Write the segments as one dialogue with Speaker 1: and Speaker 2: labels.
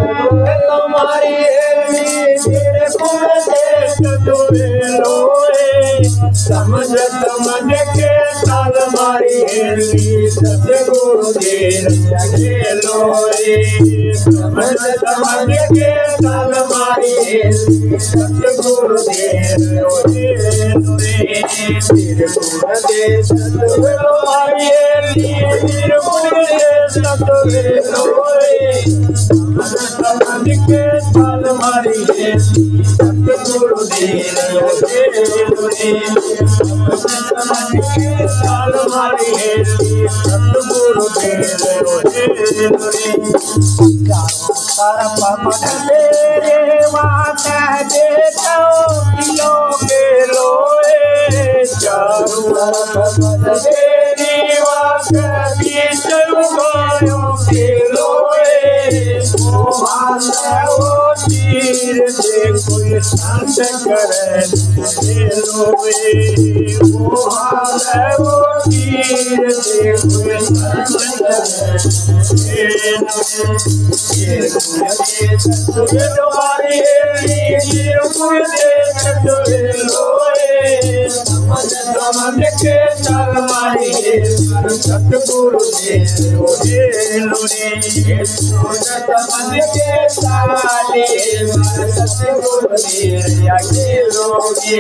Speaker 1: तुम्हारी तेरे गुण देश तुरे लोए समझ समझ के ताल मारी हेली सतगुरु देर के लोए समझ समझ के ताल मारी हेली सतगुरु देर लोए तेरे गुण देश तुरे मारी हेली तेरे गुण देश तुरे लोए समझ के ताल मारी हेली सतगुरु देर लोए समझ के ताल मारी हेली सतगुरु देर लोए कर पवन तेरे वाता देखो किलो के लोए चारू पवन तेरी वाता बीच रुमायो के लोए वो तीर से कोई शांत करे लोए वो तीर से कोई शांत करे तुम्हारी लोए समझ के चल मारी सतगुरु देर लोए समझ के चलाले सतगुरु देर लोए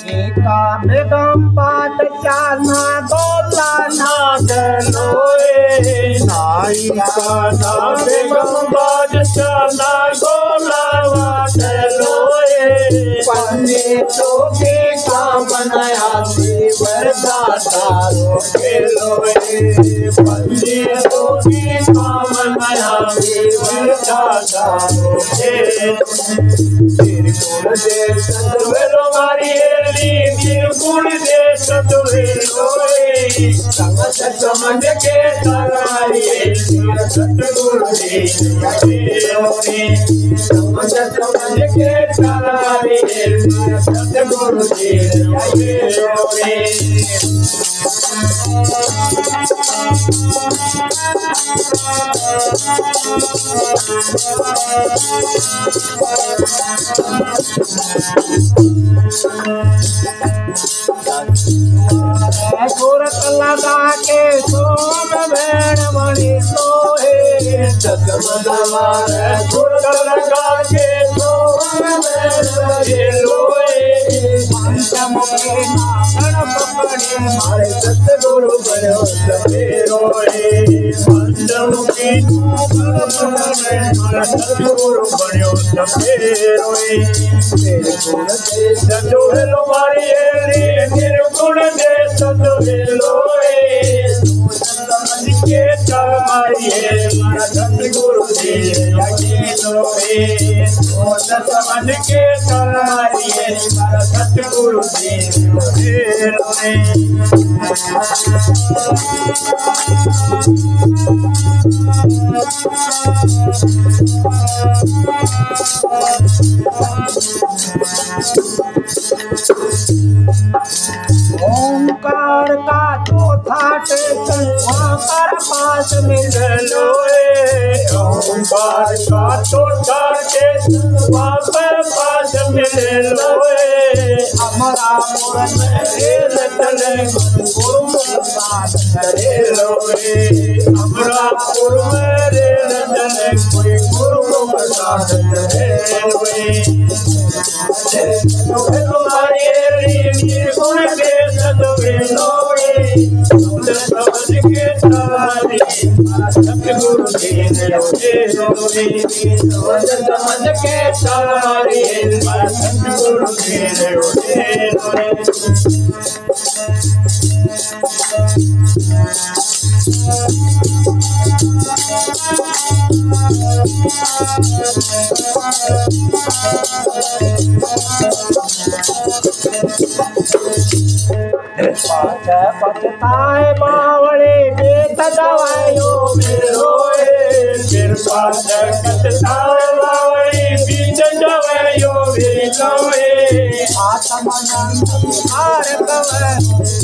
Speaker 1: बेगम बात चाना गोला ना लोए नाई का ना बेगम बात चाना गोला वाट लोए पन्ने तो के काम बनाया वरदातारो के लोए पन्ने तो के काम बनाया वरदातारो के तेरे गुण दे सतवेलो मारी तेरे गुण दे सतवेलो समझ के तारी सतगुरु दे समझ के तारी सतगुरु दे गोरख लगा के सोम भेड़ मणि सोहे जगमगवार गोरख लगा के सोम भेड़ लोए पंचमुखी नागण पकड़े मारे सतगुरु बनो समेरोए पंचमुखी नागण पकड़े मारे सतगुरु बनो समेरोए तेरे गुण दे सतोहेलो मारी तेरे गुण दे सतोहेलोए समझ के चल मारी सतगुरु दे लोए समझ के चल मारी सतगुरु दे ओंकार का चौथा टेकन वहाँ पर पास मिल लोए ओंकार का चौथा टेकन वहाँ पर पास मिल लोए अमरापुर में चले गुरु प्रसाद करे लोए अमरापुर में चले कोई गुरु प्रसाद करे लोए तुम्हारी गुण के सतवेलोए समझ के तारी सतगुरु दे लोए समझ के तारी सतगुरु दे लोए पछताए बावड़े पाचकत तावळी बीज डवयो वेलोए आत्मानंद पुकार कवे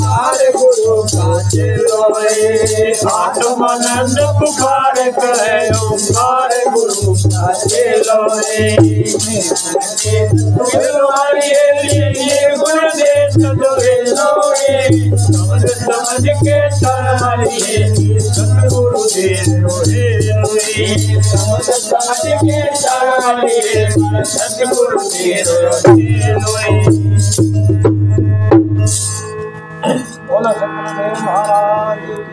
Speaker 1: हमारे गुरु काचे लोए आत्मानंद पुकार कवे हमारे गुरु काचे लोए गुरुदेव लोए समझ के तारिये सतगुरुदेव लोए समझ के तारिये सतगुरुदेव लोए। बोला सतगुरुदेव महाराज।